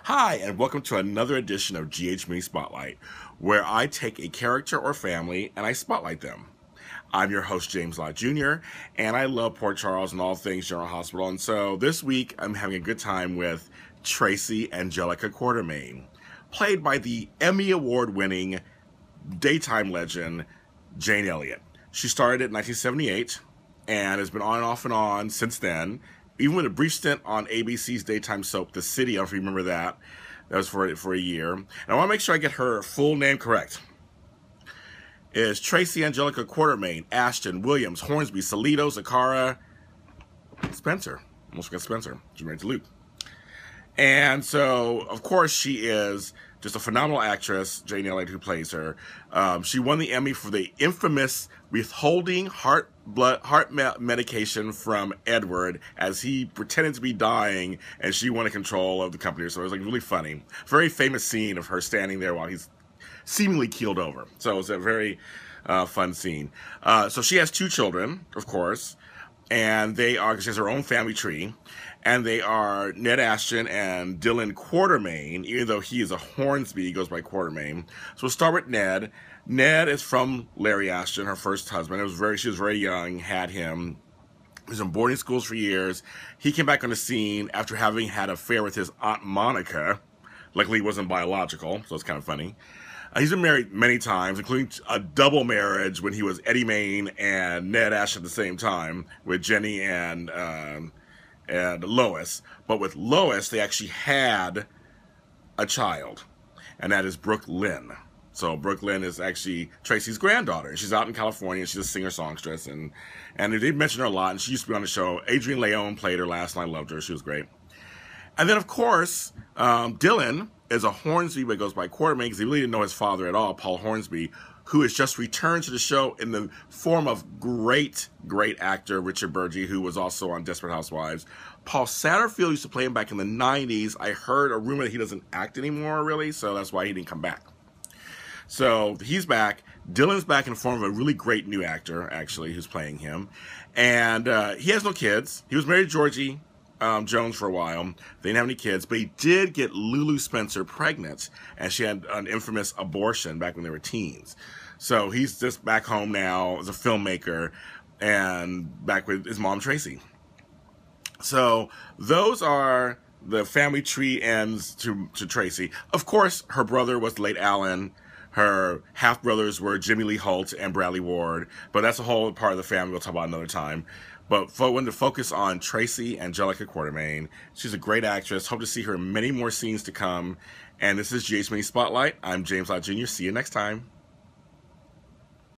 Hi, and welcome to another edition of GH Mini Spotlight, where I take a character or family and I spotlight them. I'm your host, James Lott Jr., and I love Port Charles and all things General Hospital, and so this week I'm having a good time with Tracy Angelica Quartermaine, played by the Emmy Award-winning daytime legend, Jane Elliott. She started in 1978 and has been on and on since then, even with a brief stint on ABC's daytime soap, The City. I don't know if you remember that. That was for a year. And I want to make sure I get her full name correct. Is Tracy Angelica Quartermaine, Ashton, Williams, Hornsby, Salido, Zakara, Spencer. Almost forgot Spencer. She's married to Luke. And so, of course, she is just a phenomenal actress, Jane Elliott, who plays her. She won the Emmy for the infamous withholding heart medication from Edward as he pretended to be dying and she wanted control of the company. So it was like really funny. Very famous scene of her standing there while he's seemingly keeled over. So it was a very fun scene. So she has two children, of course, and she has her own family tree. And they are Ned Ashton and Dylan Quartermaine, even though he is a Hornsby, he goes by Quartermaine. So we'll start with Ned. Ned is from Larry Ashton, her first husband. She was very young, had him. He was in boarding schools for years. He came back on the scene after having had an affair with his Aunt Monica. Luckily, he wasn't biological, so it's kind of funny. He's been married many times, including a double marriage when he was Eddie Main and Ned Ashton at the same time with Jenny and Lois. But with Lois, they actually had a child, and that is Brooke Lynn. So Brooke Lynn is actually Tracy's granddaughter. She's out in California. She's a singer-songstress, and they did mention her a lot, and she used to be on the show. Adrienne Leon played her last, and I loved her. She was great. And then, of course, Dylan is a Hornsby, but goes by Quartermaine because he really didn't know his father at all, Paul Hornsby, who has just returned to the show in the form of great actor Richard Burgi, who was also on Desperate Housewives. Paul Satterfield used to play him back in the 90s. I heard a rumor that he doesn't act anymore, really, so that's why he didn't come back. So he's back. Dylan's back in the form of a really great new actor, actually, who's playing him. And he has no kids. He was married to Georgie Jones for a while. They didn't have any kids, but he did get Lulu Spencer pregnant, and she had an infamous abortion back when they were teens. So he's just back home now as a filmmaker and back with his mom, Tracy. So those are the family tree ends to Tracy. Of course, her brother was the late Alan. Her half-brothers were Jimmy Lee Holt and Bradley Ward, but that's a whole part of the family we'll talk about another time. But when to focus on Tracy Angelica Quartermaine, she's a great actress. Hope to see her in many more scenes to come. And this is GH Mini Spotlight. I'm James Lott Jr. See you next time.